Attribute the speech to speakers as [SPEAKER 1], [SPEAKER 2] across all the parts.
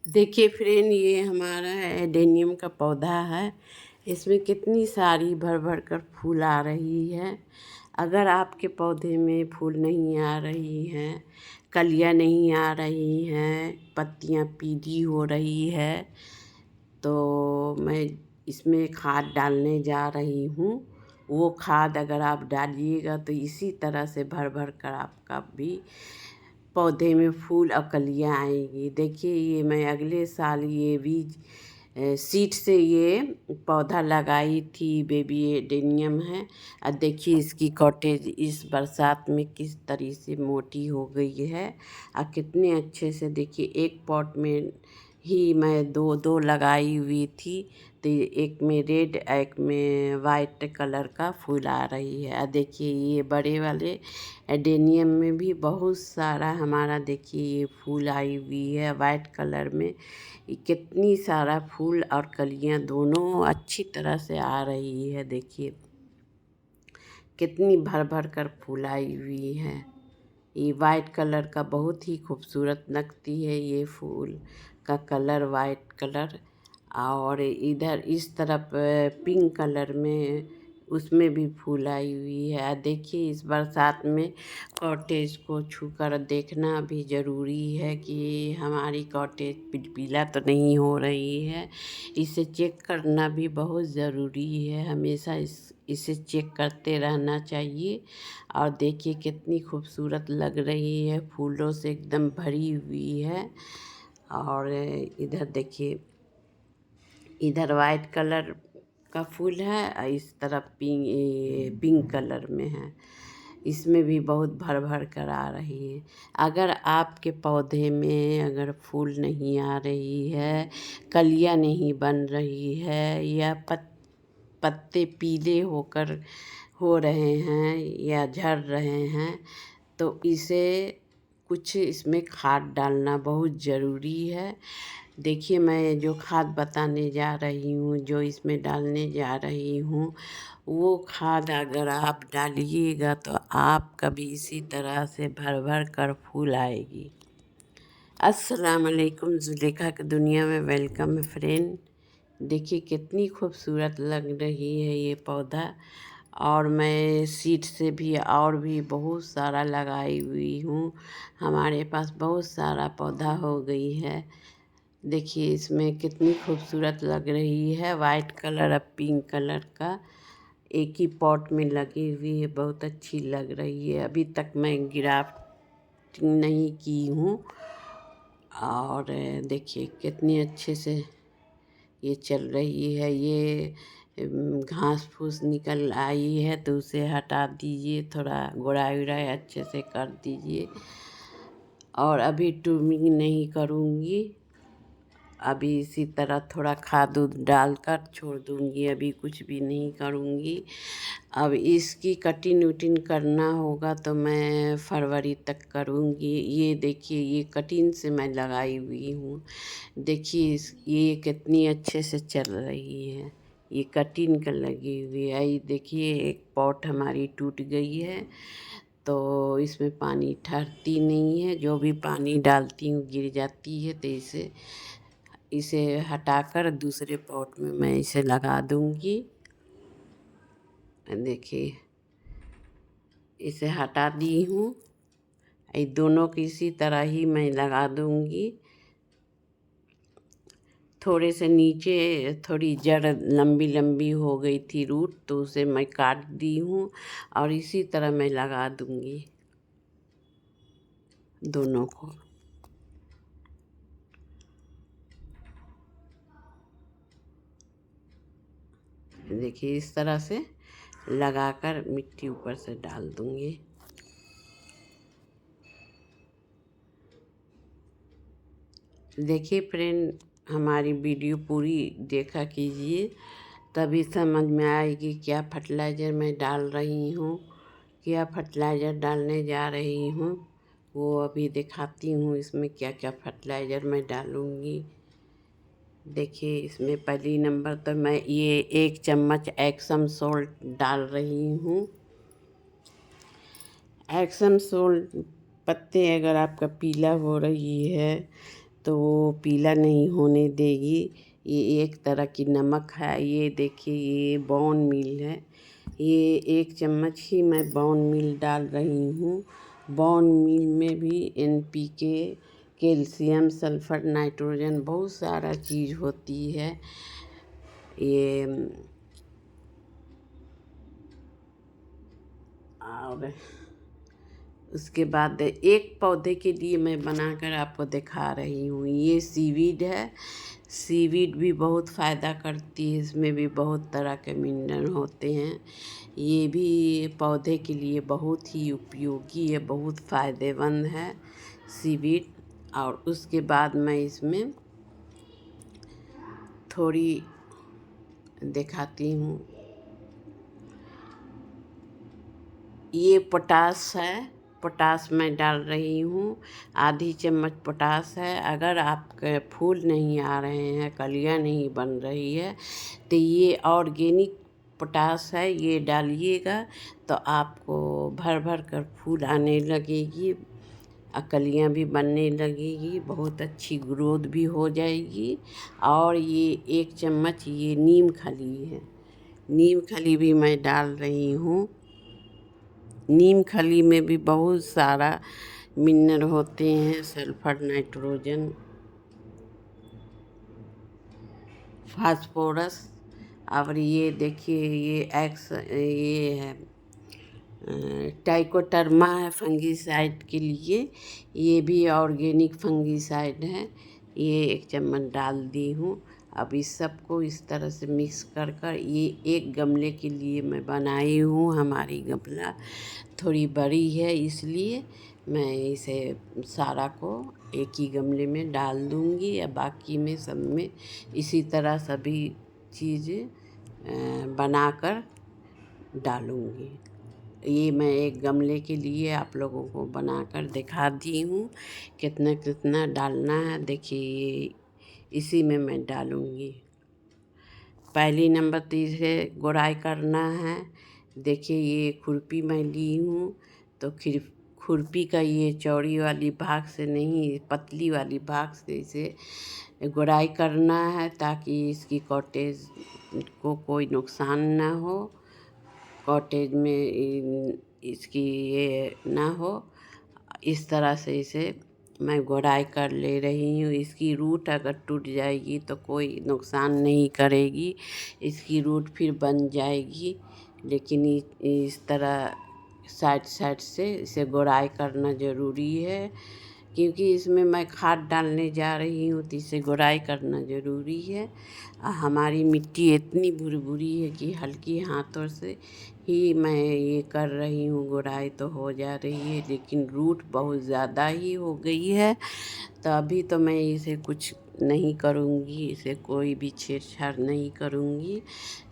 [SPEAKER 1] देखिए फ्रेंड, ये हमारा एडेनियम का पौधा है। इसमें कितनी सारी भर भर कर फूल आ रही है। अगर आपके पौधे में फूल नहीं आ रही हैं, कलियां नहीं आ रही हैं, पत्तियां पीली हो रही है, तो मैं इसमें खाद डालने जा रही हूँ। वो खाद अगर आप डालिएगा तो इसी तरह से भर भर कर आपका भी पौधे में फूल और कलियाँ आएंगी। देखिए, ये मैं अगले साल ये बीज सीड से ये पौधा लगाई थी। बेबी एडेनियम है। और देखिए इसकी कॉटेज इस बरसात में किस तरह से मोटी हो गई है और कितने अच्छे से। देखिए, एक पॉट में ही मैं दो दो लगाई हुई थी, तो एक में रेड एक में वाइट कलर का फूल आ रही है। और देखिए ये बड़े वाले एडेनियम में भी बहुत सारा हमारा, देखिए ये फूल आई हुई है वाइट कलर में। ये कितनी सारा फूल और कलियां दोनों अच्छी तरह से आ रही है। देखिए कितनी भर भर कर फूल आई हुई है। ये वाइट कलर का बहुत ही खूबसूरत लगती है ये फूल का कलर, वाइट कलर। और इधर इस तरफ पिंक कलर में उसमें भी फूल आई हुई है। देखिए इस बरसात में कॉटेज को छूकर देखना भी ज़रूरी है कि हमारी कॉटेज पीला तो नहीं हो रही है। इसे चेक करना भी बहुत ज़रूरी है। हमेशा इसे चेक करते रहना चाहिए। और देखिए कितनी खूबसूरत लग रही है, फूलों से एकदम भरी हुई है। और इधर देखिए, इधर वाइट कलर का फूल है और इस तरफ पिंक कलर में है। इसमें भी बहुत भर भर कर आ रही है। अगर आपके पौधे में अगर फूल नहीं आ रही है, कलियां नहीं बन रही है, या पत्ते पीले होकर हो रहे हैं या झड़ रहे हैं, तो इसे कुछ इसमें खाद डालना बहुत ज़रूरी है। देखिए मैं जो खाद बताने जा रही हूँ, जो इसमें डालने जा रही हूँ, वो खाद अगर आप डालिएगा तो आपका भी इसी तरह से भर भर कर फूल आएगी। अस्सलाम वालेकुम, जुलेखा की दुनिया में वेलकम है फ्रेंड। देखिए कितनी खूबसूरत लग रही है ये पौधा। और मैं सीड से भी और भी बहुत सारा लगाई हुई हूँ। हमारे पास बहुत सारा पौधा हो गई है। देखिए इसमें कितनी खूबसूरत लग रही है, वाइट कलर और पिंक कलर का एक ही पॉट में लगी हुई है। बहुत अच्छी लग रही है। अभी तक मैं ग्राफ्टिंग नहीं की हूँ। और देखिए कितनी अच्छे से ये चल रही है। ये घास फूस निकल आई है तो उसे हटा दीजिए, थोड़ा गोड़ाई उड़ाई अच्छे से कर दीजिए। और अभी ट्रूमिंग नहीं करूँगी, अभी इसी तरह थोड़ा खाद उद डालकर छोड़ दूँगी, अभी कुछ भी नहीं करूँगी। अब इसकी कटिंग उटिंग करना होगा तो मैं फरवरी तक करूँगी। ये देखिए ये कटिंग से मैं लगाई हुई हूँ। देखिए ये कितनी अच्छे से चल रही है। ये कटिंग कर लगी हुई है। ये देखिए एक पॉट हमारी टूट गई है, तो इसमें पानी ठहरती नहीं है। जो भी पानी डालती हूँ गिर जाती है, तो इसे हटाकर दूसरे पॉट में मैं इसे लगा दूँगी। देखिए इसे हटा दी हूँ। ये दोनों की इसी तरह ही मैं लगा दूँगी। थोड़े से नीचे थोड़ी जड़ लंबी लंबी हो गई थी रूट, तो उसे मैं काट दी हूँ और इसी तरह मैं लगा दूँगी दोनों को। देखिए इस तरह से लगाकर मिट्टी ऊपर से डाल दूँगी। देखिए फ्रेंड, हमारी वीडियो पूरी देखा कीजिए, तभी समझ में आएगी क्या फर्टिलाइज़र मैं डाल रही हूँ, क्या फर्टिलाइज़र डालने जा रही हूँ। वो अभी दिखाती हूँ इसमें क्या क्या फर्टिलाइज़र मैं डालूँगी। देखिए इसमें पहली नंबर तो मैं ये 1 चम्मच एक्सम सोल्ट डाल रही हूँ। एक्सम सोल्ट पत्ते अगर आपका पीला हो रही है तो वो पीला नहीं होने देगी। ये एक तरह की नमक है। ये देखिए, ये बोन मील है। ये 1 चम्मच ही मैं बोन मील डाल रही हूँ। बोन मील में भी NPK, कैल्शियम, सल्फर, नाइट्रोजन, बहुत सारा चीज़ होती है। ये और उसके बाद एक पौधे के लिए मैं बनाकर आपको दिखा रही हूँ। ये सीवीड है। सीवीड भी बहुत फ़ायदा करती है। इसमें भी बहुत तरह के मिनरल होते हैं। ये भी पौधे के लिए बहुत ही उपयोगी है, बहुत फ़ायदेमंद है सीवीड। और उसके बाद मैं इसमें थोड़ी दिखाती हूँ। ये पोटास है। पोटास मैं डाल रही हूँ, आधी चम्मच पोटास है। अगर आपके फूल नहीं आ रहे हैं, कलियाँ नहीं बन रही है, तो ये ऑर्गेनिक पोटास है, ये डालिएगा तो आपको भर भर कर फूल आने लगेगी, कलियाँ भी बनने लगेगी, बहुत अच्छी ग्रोथ भी हो जाएगी। और ये 1 चम्मच ये नीम खली है। नीम खली भी मैं डाल रही हूँ। नीम खली में भी बहुत सारा मिनरल होते हैं, सल्फर, नाइट्रोजन, फास्फोरस। और ये देखिए, ये है ट्राइकोडर्मा है फंगीसाइड के लिए। ये भी ऑर्गेनिक फंगीसाइड है। ये 1 चम्मच डाल दी हूँ। अब इस सबको इस तरह से मिक्स कर कर, ये एक गमले के लिए मैं बनाई हूँ। हमारी गमला थोड़ी बड़ी है, इसलिए मैं इसे सारा को एक ही गमले में डाल दूँगी, या बाकी में सब में इसी तरह सभी चीज़ें बनाकर डालूँगी। ये मैं एक गमले के लिए आप लोगों को बनाकर दिखा दी हूँ कितना कितना डालना है। देखिए, इसी में मैं डालूँगी। पहली नंबर तो इसे गुड़ाई करना है। देखिए, ये खुरपी मैं ली हूँ, तो फिर खुरपी का ये चौड़ी वाली भाग से नहीं, पतली वाली भाग से इसे गुड़ाई करना है, ताकि इसकी कॉटेज को कोई नुकसान ना हो, कॉटेज में इसकी ये ना हो। इस तरह से इसे मैं गुड़ाई कर ले रही हूँ। इसकी रूट अगर टूट जाएगी तो कोई नुकसान नहीं करेगी, इसकी रूट फिर बन जाएगी। लेकिन इस तरह साइड साइड से इसे गुड़ाई करना ज़रूरी है, क्योंकि इसमें मैं खाद डालने जा रही हूँ, तो इसे गुड़ाई करना ज़रूरी है। हमारी मिट्टी इतनी भुरभुरी है कि हल्की हाथों से ही मैं ये कर रही हूँ, गुड़ाई तो हो जा रही है, लेकिन रूट बहुत ज़्यादा ही हो गई है। तो अभी तो मैं इसे कुछ नहीं करूँगी, इसे कोई भी छेड़छाड़ नहीं करूँगी,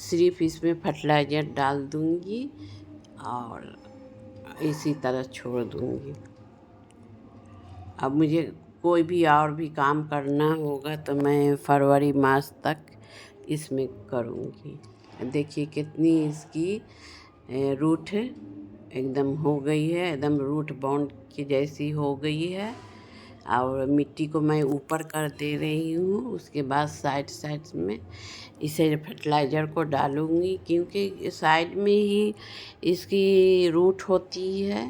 [SPEAKER 1] सिर्फ इसमें फर्टिलाइज़र डाल दूँगी और इसी तरह छोड़ दूँगी। अब मुझे कोई भी और भी काम करना होगा तो मैं फरवरी मास तक इसमें करूँगी। देखिए कितनी इसकी रूट एकदम हो गई है, एकदम रूट बाउंड की जैसी हो गई है। और मिट्टी को मैं ऊपर कर दे रही हूँ। उसके बाद साइड साइड में इसे फर्टिलाइज़र को डालूँगी, क्योंकि साइड में ही इसकी रूट होती है,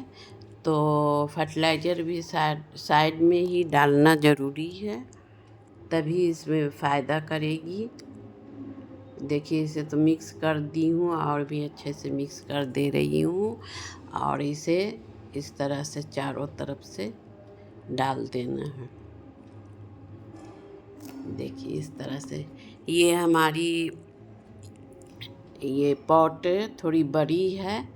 [SPEAKER 1] तो फर्टिलाइज़र भी साइड में ही डालना ज़रूरी है, तभी इसमें फ़ायदा करेगी। देखिए, इसे तो मिक्स कर दी हूँ और भी अच्छे से मिक्स कर दे रही हूँ, और इसे इस तरह से चारों तरफ से डाल देना है। देखिए इस तरह से। ये हमारी ये पॉट थोड़ी बड़ी है,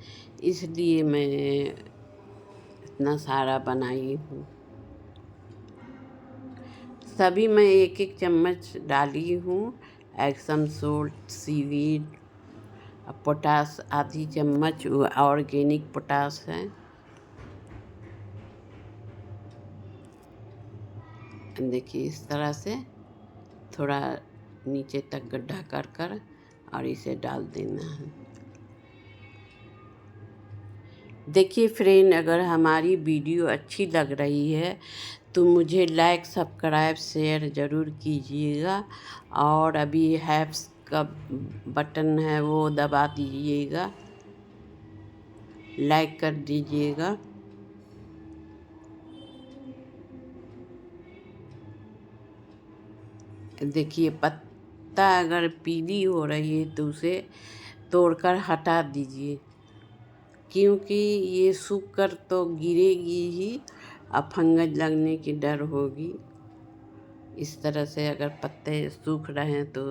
[SPEAKER 1] इसलिए मैं इतना सारा बनाई हूँ। सभी मैं 1-1 चम्मच डाली हूँ। एप्सम सोल्ट, सीवीड, पोटास आधी चम्मच ऑर्गेनिक पोटास है। देखिए इस तरह से थोड़ा नीचे तक गड्ढा कर कर और इसे डाल देना है। देखिए फ्रेंड, अगर हमारी वीडियो अच्छी लग रही है तो मुझे लाइक सब्सक्राइब शेयर ज़रूर कीजिएगा। और अभी हैप्स का बटन है वो दबा दीजिएगा, लाइक कर दीजिएगा। देखिए पत्ता अगर पीली हो रही है तो उसे तोड़कर हटा दीजिए, क्योंकि ये सूख कर तो गिरेगी ही, अब फंगस लगने की डर होगी। इस तरह से अगर पत्ते सूख रहे हैं तो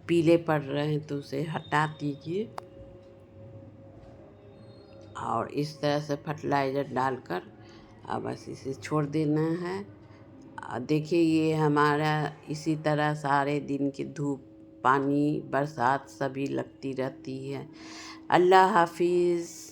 [SPEAKER 1] पीले पड़ रहे हैं तो उसे हटा दीजिए और इस तरह से फर्टिलाइज़र डालकर अब बस इसे छोड़ देना है। देखिए ये हमारा इसी तरह सारे दिन की धूप पानी बरसात सभी लगती रहती है। अल्लाह हाफिज़।